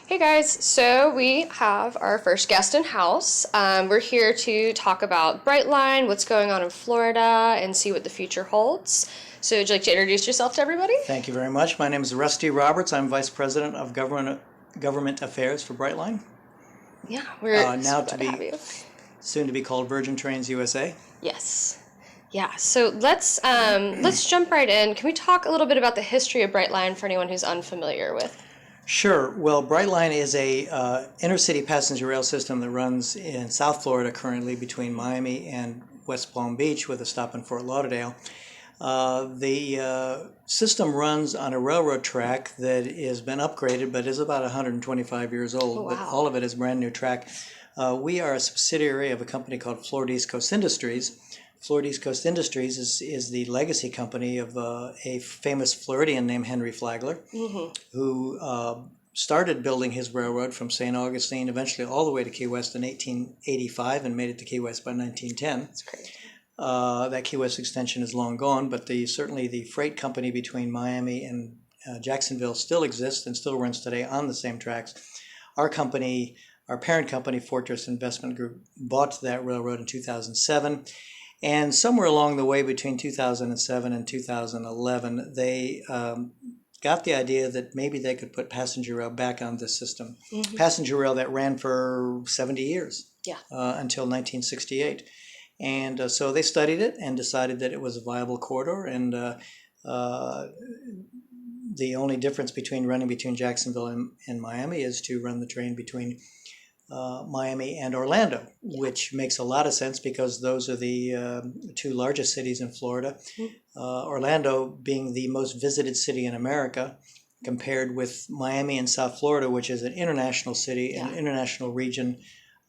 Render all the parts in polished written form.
Hey guys, so we have our first guest in house. We're here to talk about Brightline, what's going on in Florida, and see what the future holds. So would you like to introduce yourself to everybody? Thank you very much. My name is Rusty Roberts. I'm Vice President of Government Affairs for Brightline. Yeah, we're now glad to to have you. soon to be called Virgin Trains USA. Yes. Yeah, so let's jump right in. Can we talk a little bit about the history of Brightline for anyone who's unfamiliar with? Sure. Well, Brightline is a intercity passenger rail system that runs in South Florida currently between Miami and West Palm Beach with a stop in Fort Lauderdale. The system runs on a railroad track that has been upgraded but is about 125 years old. Oh, wow. But all of it is brand new track. We are a subsidiary of a company called Florida East Coast Industries. Florida East Coast Industries is the legacy company of a famous Floridian named Henry Flagler, who started building his railroad from St. Augustine, eventually all the way to Key West in 1885, and made it to Key West by 1910. That's great. That Key West extension is long gone, but certainly the freight company between Miami and Jacksonville still exists and still runs today on the same tracks. Our company, our parent company, Fortress Investment Group, bought that railroad in 2007. And somewhere along the way between 2007 and 2011, they got the idea that maybe they could put passenger rail back on this system. Passenger rail that ran for 70 years, until 1968. And so they studied it and decided that it was a viable corridor. And the only difference between running between Jacksonville and Miami is to run the train between Miami and Orlando, which makes a lot of sense because those are the two largest cities in Florida. Orlando being the most visited city in America, compared with Miami and South Florida, which is an international city, an international region.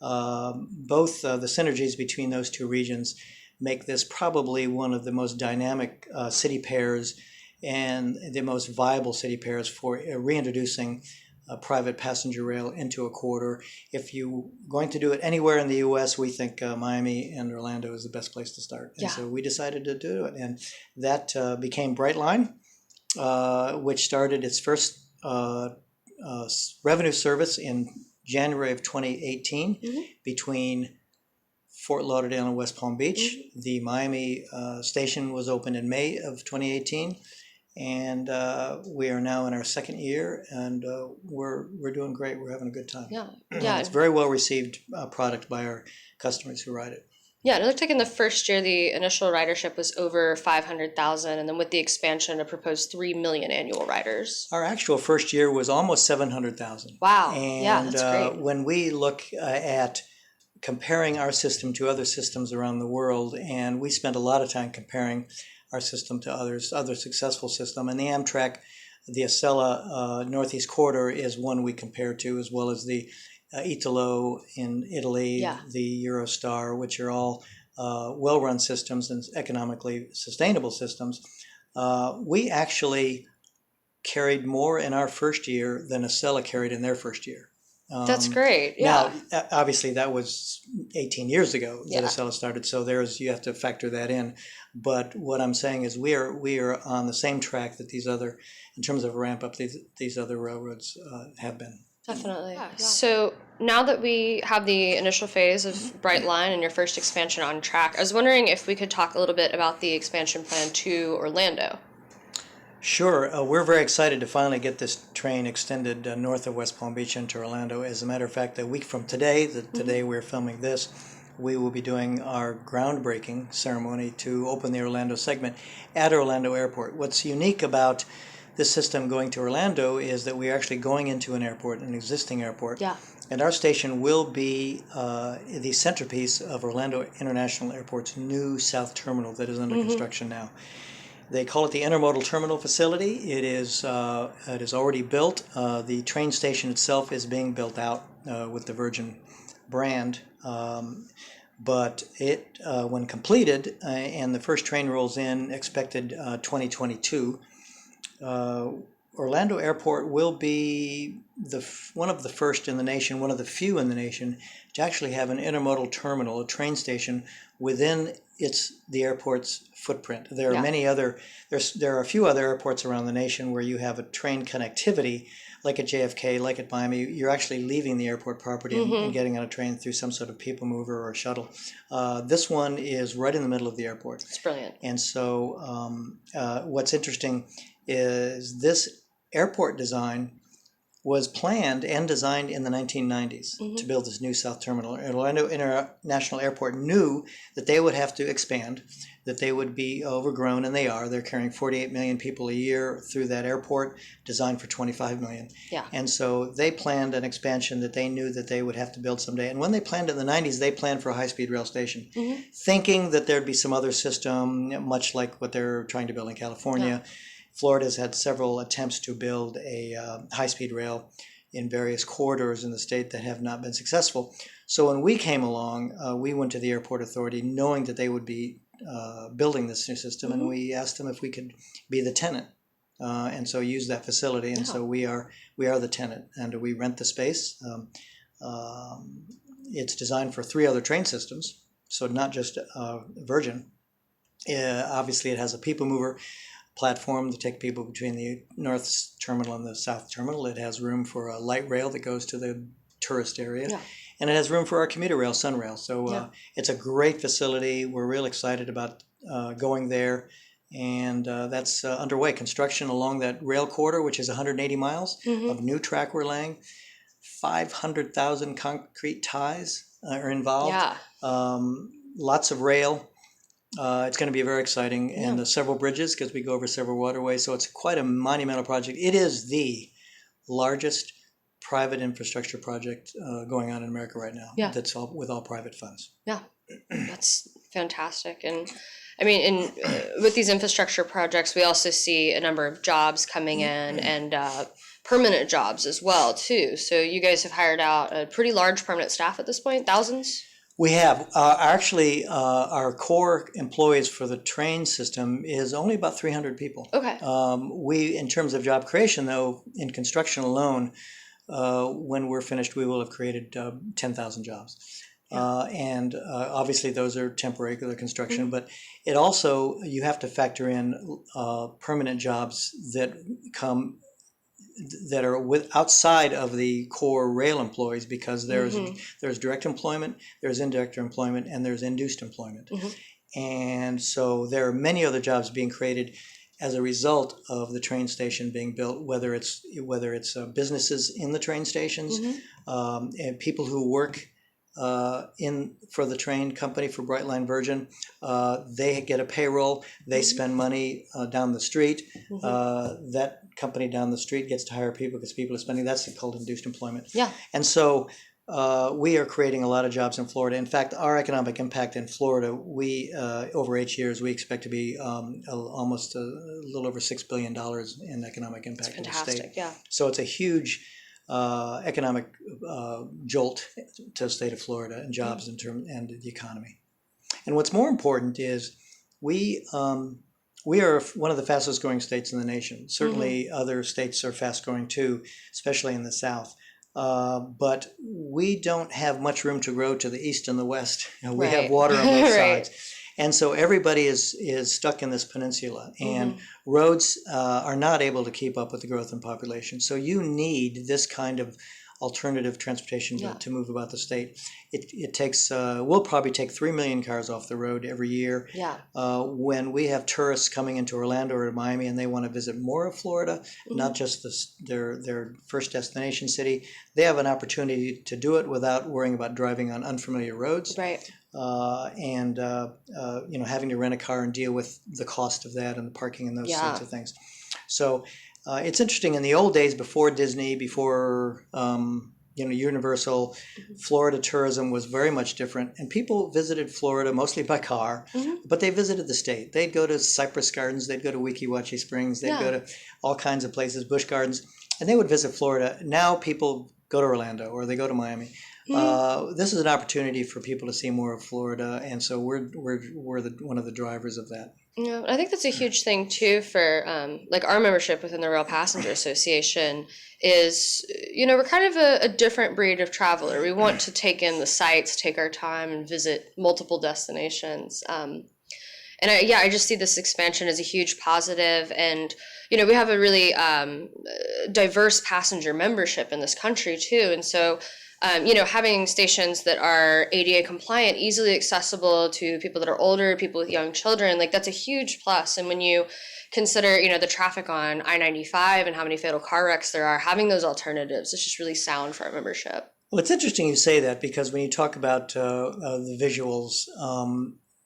Both the synergies between those two regions make this probably one of the most dynamic city pairs and the most viable city pairs for reintroducing private passenger rail into a corridor. If you're going to do it anywhere in the U.S., we think Miami and Orlando is the best place to start. And so we decided to do it. And that became Brightline, which started its first revenue service in January of 2018 between Fort Lauderdale and West Palm Beach. The Miami station was opened in May of 2018. And we are now in our second year, and we're doing great. We're having a good time. It's a very well received product by our customers who ride it. Yeah, it looked like in the first year the initial ridership was over 500,000, and then with the expansion, a proposed 3 million annual riders. Our actual first year was almost 700,000. Wow! And that's great. When we look at comparing our system to other systems around the world, and we spend a lot of time comparing our system to other successful system. And the Amtrak, the Acela Northeast Corridor is one we compare to, as well as the Italo in Italy, the Eurostar, which are all well-run systems and economically sustainable systems. We actually carried more in our first year than Acela carried in their first year. That's great. Now, obviously, that was 18 years ago that Acela started, so you have to factor that in. But what I'm saying is we are on the same track that in terms of ramp up, these other railroads have been. Definitely. So now that we have the initial phase of Brightline and your first expansion on track, I was wondering if we could talk a little bit about the expansion plan to Orlando. Sure. We're very excited to finally get this train extended north of West Palm Beach into Orlando. As a matter of fact, a week from today, today we're filming this, we will be doing our groundbreaking ceremony to open the Orlando segment at Orlando Airport. What's unique about this system going to Orlando is that we're actually going into an airport, an existing airport. And our station will be the centerpiece of Orlando International Airport's new south terminal that is under construction now. They call it the Intermodal Terminal Facility. It is already built. The train station itself is being built out with the Virgin brand. But it, when completed, and the first train rolls in, expected 2022, Orlando Airport will be one of the first in the nation, one of the few in the nation, to actually have an intermodal terminal, a train station, within the airport's footprint. There are many other, there are a few other airports around the nation where you have a train connectivity, like at JFK, like at Miami, you're actually leaving the airport property and getting on a train through some sort of people mover or shuttle. This one is right in the middle of the airport. It's brilliant. And so what's interesting is this airport design was planned and designed in the 1990s to build this new south terminal. Orlando International Airport knew that they would have to expand, that they would be overgrown, and they are. They're carrying 48 million people a year through that airport, designed for 25 million. Yeah. And so they planned an expansion that they knew that they would have to build someday. And when they planned in the 90s, they planned for a high-speed rail station, thinking that there'd be some other system, much like what they're trying to build in California. Yeah. Florida's had several attempts to build a high-speed rail in various corridors in the state that have not been successful. So when we came along, we went to the airport authority knowing that they would be building this new system, and we asked them if we could be the tenant, and so use that facility. And so we are the tenant, and we rent the space. It's designed for 3 other train systems, so not just Virgin. Obviously, it has a people mover platform to take people between the north terminal and the south terminal. It has room for a light rail that goes to the tourist area. Yeah. And it has room for our commuter rail, Sunrail. So it's a great facility. We're real excited about going there. And that's underway. Construction along that rail corridor, which is 180 miles of new track we're laying. 500,000 concrete ties are involved. Yeah. Lots of rail. It's going to be very exciting, and several bridges because we go over several waterways. So it's quite a monumental project. It is the largest private infrastructure project going on in America right now. Yeah. That's all with all private funds. Yeah, that's fantastic. And I mean, with these infrastructure projects, we also see a number of jobs coming in and permanent jobs as well too. So you guys have hired out a pretty large permanent staff at this point, thousands? We have. Actually, our core employees for the train system is only about 300 people. Okay. We, in terms of job creation, though, in construction alone, when we're finished, we will have created 10,000 jobs. Yeah. And obviously, those are temporary, they're construction, but it also, you have to factor in permanent jobs that are outside of the core rail employees, because there's direct employment, there's indirect employment, and there's induced employment. And so there are many other jobs being created as a result of the train station being built, whether it's businesses in the train stations, and people who work for the train company, for Brightline Virgin. They get a payroll, they spend money down the street. That company down the street gets to hire people because people are spending. That's called induced employment. Yeah. And so we are creating a lot of jobs in Florida. In fact, our economic impact in Florida, we over 8 years, we expect to be almost a little over $6 billion in economic impact in the state. Yeah. So it's a huge economic jolt to the state of Florida and jobs and the economy. And what's more important is we are one of the fastest growing states in the nation. Certainly other states are fast growing too, especially in the South. But we don't have much room to grow to the east and the west. We have water on both sides. And so everybody is stuck in this peninsula, and roads are not able to keep up with the growth in population. So you need this kind of alternative transportation to move about the state. It takes, we'll probably take 3 million cars off the road every year. Yeah. When we have tourists coming into Orlando or Miami and they want to visit more of Florida, not just their first destination city, they have an opportunity to do it without worrying about driving on unfamiliar roads. Right. And having to rent a car and deal with the cost of that and the parking and those sorts of things. So it's interesting. In the old days, before Disney, before Universal, Florida tourism was very much different, and people visited Florida mostly by car, but they visited the state. They'd go to Cypress Gardens, they'd go to Weeki Wachee Springs, they'd go to all kinds of places, Busch Gardens, and they would visit Florida. Now people go to Orlando or they go to Miami. This is an opportunity for people to see more of Florida, and so we're one of the drivers of that. Yeah, I think that's a huge thing too for our membership within the Rail Passenger Association is, we're kind of a different breed of traveler. We want to take in the sights, take our time, and visit multiple destinations. And I just see this expansion as a huge positive. And, we have a really diverse passenger membership in this country too. And so, having stations that are ADA compliant, easily accessible to people that are older, people with young children, like that's a huge plus. And when you consider, the traffic on I-95 and how many fatal car wrecks there are, having those alternatives is just really sound for our membership. Well, it's interesting you say that, because when you talk about the visuals,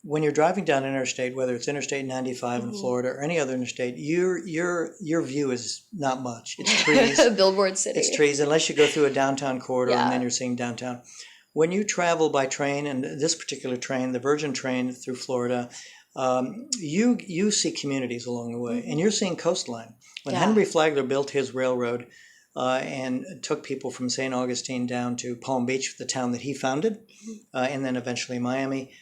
when you're driving down interstate, whether it's Interstate 95 in Florida or any other interstate, your view is not much. It's trees. Billboard city. It's trees, unless you go through a downtown corridor, Yeah. and then you're seeing downtown. When you travel by train, and this particular train, the Virgin train through Florida, you see communities along the way, and you're seeing coastline. When Henry Flagler built his railroad and took people from St. Augustine down to Palm Beach, the town that he founded, and then eventually Miami,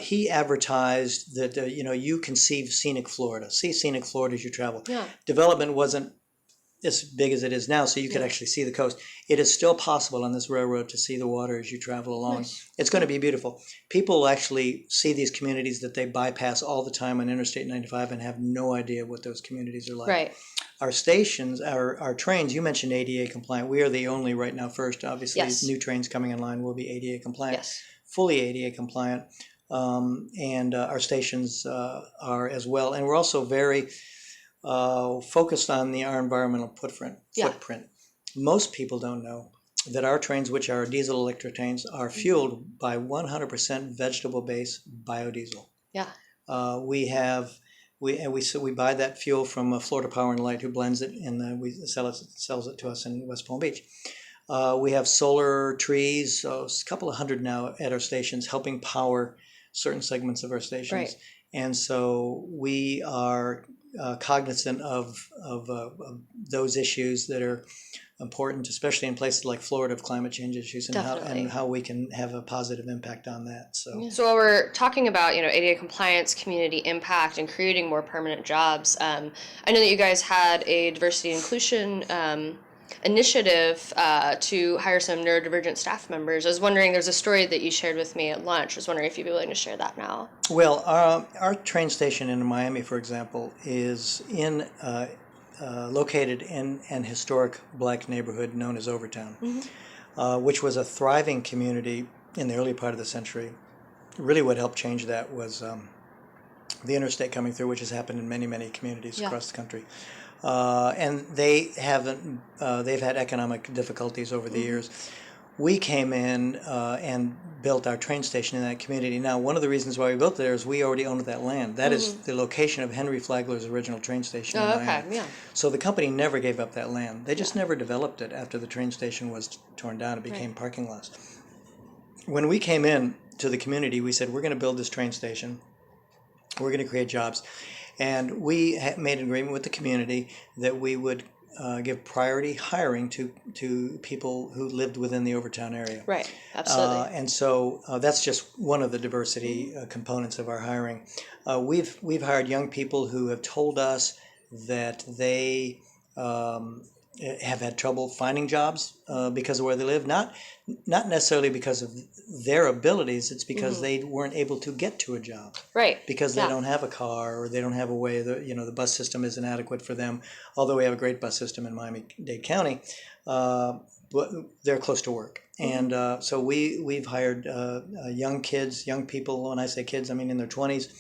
he advertised that you can see scenic Florida as you travel. Yeah. Development wasn't as big as it is now, so you could actually see the coast. It is still possible on this railroad to see the water as you travel along. Nice. It's going to be beautiful. People actually see these communities that they bypass all the time on Interstate 95 and have no idea what those communities are like. Right. Our stations, our trains, you mentioned ADA compliant. We are the only right now first. Obviously, Yes. new trains coming in line will be ADA compliant, Yes. fully ADA compliant. And our stations are as well. And we're also very focused on our environmental footprint. Most people don't know that our trains, which are diesel electric trains, are fueled by 100% vegetable-based biodiesel. Yeah. We buy that fuel from Florida Power and Light, who blends it, and we sells it to us in West Palm Beach. We have solar trees, so a couple of hundred now at our stations, helping power certain segments of our stations. Right. And so we are cognizant of those issues that are important, especially in places like Florida, of climate change issues, and how we can have a positive impact on that. So while we're talking about ADA compliance, community impact, and creating more permanent jobs, I know that you guys had a diversity and inclusion initiative to hire some neurodivergent staff members. I was wondering, there's a story that you shared with me at lunch. I was wondering if you'd be willing to share that now. Well, our train station in Miami, for example, is located in an historic black neighborhood known as Overtown, which was a thriving community in the early part of the century. Really what helped change that was the interstate coming through, which has happened in many, many communities across the country. And they've had economic difficulties over the years. We came in and built our train station in that community. Now, one of the reasons why we built there is we already owned that land. That is the location of Henry Flagler's original train station in Miami. Yeah. So the company never gave up that land. They just never developed it after the train station was torn down. It became parking lots. When we came in to the community, we said, we're going to build this train station. We're going to create jobs. And we made an agreement with the community that we would give priority hiring to people who lived within the Overtown area. Right, absolutely. And so that's just one of the diversity components of our hiring. We've hired young people who have told us that they have had trouble finding jobs because of where they live. Not necessarily because of their abilities. It's because they weren't able to get to a job. Right. Because they don't have a car, or they don't have a way. The bus system isn't adequate for them. Although we have a great bus system in Miami-Dade County, but they're close to work. And so we've hired young people. When I say kids, I mean in their 20s,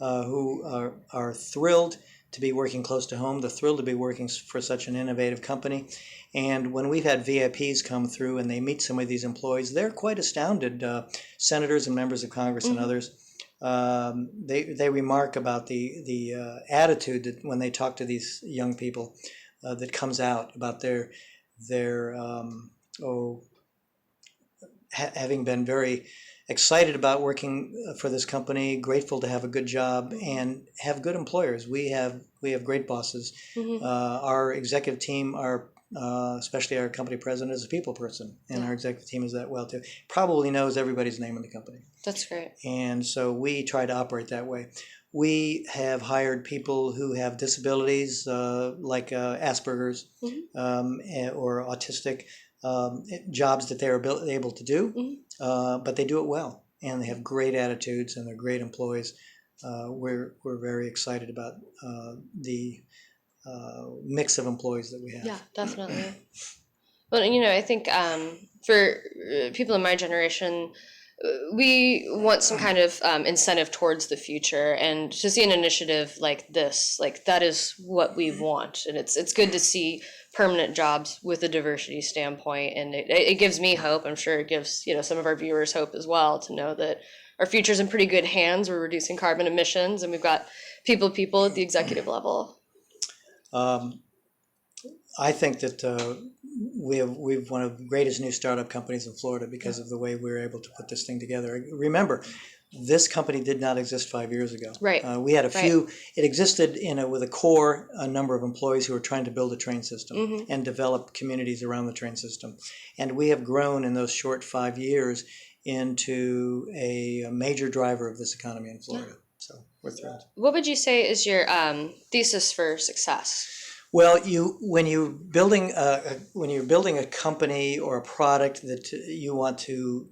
who are thrilled to be working close to home. They're thrilled to be working for such an innovative company. And when we've had VIPs come through and they meet some of these employees, they're quite astounded. Senators and members of Congress and others, they remark about the attitude that when they talk to these young people that comes out about their having been very excited about working for this company, grateful to have a good job and have good employers. We have great bosses. Our executive team, especially our company president, is a people person, and our executive team is that well too. Probably knows everybody's name in the company. That's great. And so we try to operate that way. We have hired people who have disabilities like Asperger's or autistic. Jobs that they're able to do, but they do it well, and they have great attitudes, and they're great employees. we're very excited about the mix of employees that we have. Yeah, definitely. Well, I think for people in my generation, we want some kind of incentive towards the future, and to see an initiative like this, like that is what we want, and it's good to see permanent jobs with a diversity standpoint, and it gives me hope. I'm sure it gives some of our viewers hope as well, to know that our future's in pretty good hands. We're reducing carbon emissions, and we've got people at the executive level. I think that we've one of the greatest new startup companies in Florida because of the way we were able to put this thing together. Remember, this company did not exist 5 years ago. Right. We had a few. It existed with a core number of employees who were trying to build a train system and develop communities around the train system. And we have grown in those short 5 years into a major driver of this economy in Florida. So we're thrilled. What would you say is your thesis for success? Well, when you're building a company or a product that you want to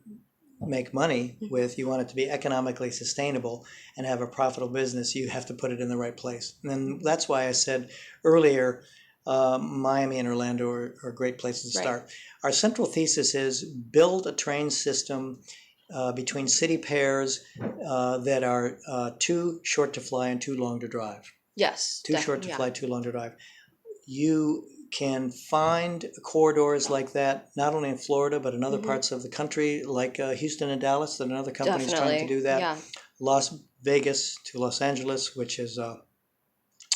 make money with, you want it to be economically sustainable and have a profitable business, you have to put it in the right place. And that's why I said earlier, Miami and Orlando are great places to start. Our central thesis is build a train system between city pairs that are too short to fly and too long to drive. Yes. Too short to fly, too long to drive. You can find corridors like that, not only in Florida, but in other parts of the country, like Houston and Dallas, that another company is trying to do that. Yeah. Las Vegas to Los Angeles, which is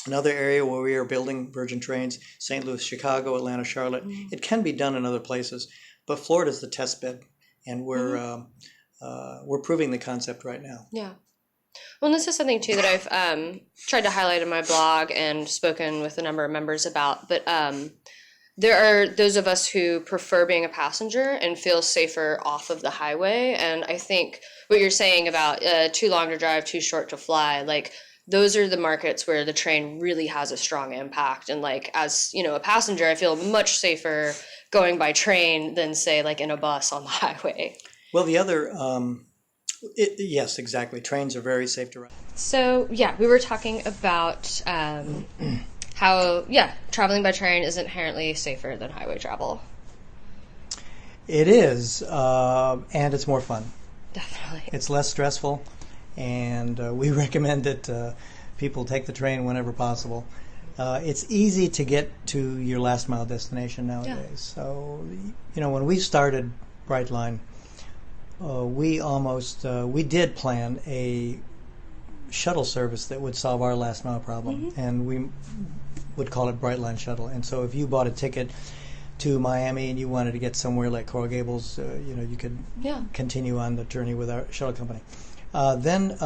another area where we are building Virgin trains, St. Louis, Chicago, Atlanta, Charlotte. It can be done in other places, but Florida's the test bed, and we're proving the concept right now. Yeah. Well, and this is something, too, that I've tried to highlight in my blog and spoken with a number of members about. But there are those of us who prefer being a passenger and feel safer off of the highway. And I think what you're saying about too long to drive, too short to fly, like those are the markets where the train really has a strong impact. And like as a passenger, I feel much safer going by train than, say, like in a bus on the highway. Well, the other... yes, exactly. Trains are very safe to ride. So, we were talking about how, traveling by train is inherently safer than highway travel. It is, and it's more fun. Definitely. It's less stressful, and we recommend that people take the train whenever possible. It's easy to get to your last mile destination nowadays. Yeah. So, when we started Brightline, we did plan a shuttle service that would solve our last mile problem, and we would call it Brightline Shuttle. And so if you bought a ticket to Miami and you wanted to get somewhere like Coral Gables, you could continue on the journey with our shuttle company. Then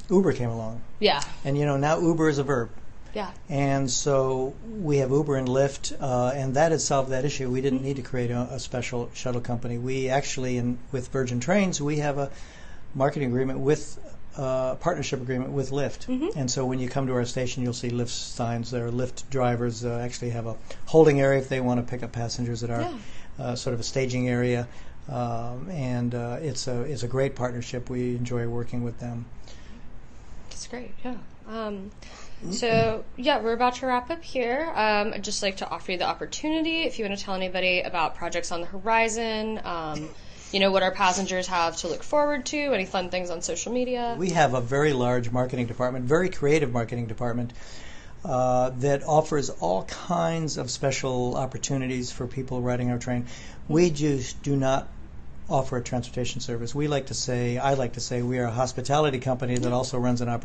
Uber came along. Yeah. And now Uber is a verb. Yeah. And so we have Uber and Lyft, and that has solved that issue. We didn't need to create a special shuttle company. We actually, with Virgin Trains, we have a marketing agreement partnership agreement with Lyft. And so when you come to our station, you'll see Lyft signs. There are Lyft drivers actually have a holding area if they want to pick up passengers at our sort of a staging area. And it's a great partnership. We enjoy working with them. That's great, yeah. So, we're about to wrap up here. I'd just like to offer you the opportunity, if you want to tell anybody about projects on the horizon, what our passengers have to look forward to, any fun things on social media. We have a very large marketing department, very creative marketing department, that offers all kinds of special opportunities for people riding our train. We just do not offer a transportation service. I like to say we are a hospitality company that also runs a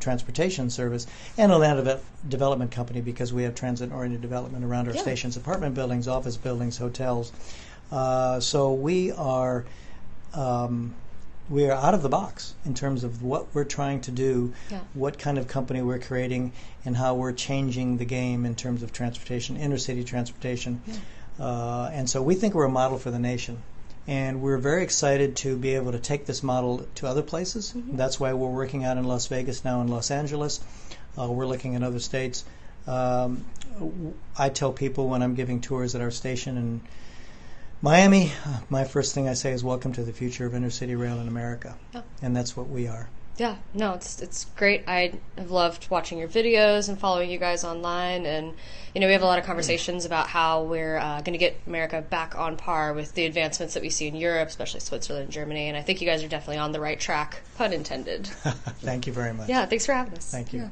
transportation service, and a land development company because we have transit-oriented development around our stations, apartment buildings, office buildings, hotels. So we are out of the box in terms of what we're trying to do, what kind of company we're creating, and how we're changing the game in terms of transportation, inner-city transportation. And so we think we're a model for the nation. And we're very excited to be able to take this model to other places. That's why we're working out in Las Vegas now, in Los Angeles. We're looking at other states. I tell people when I'm giving tours at our station in Miami, my first thing I say is welcome to the future of inner city rail in America. And that's what we are. Yeah, no, it's great. I have loved watching your videos and following you guys online, and we have a lot of conversations about how we're going to get America back on par with the advancements that we see in Europe, especially Switzerland and Germany. And I think you guys are definitely on the right track, pun intended. Thank you very much. Yeah, thanks for having us. Thank you. Yeah.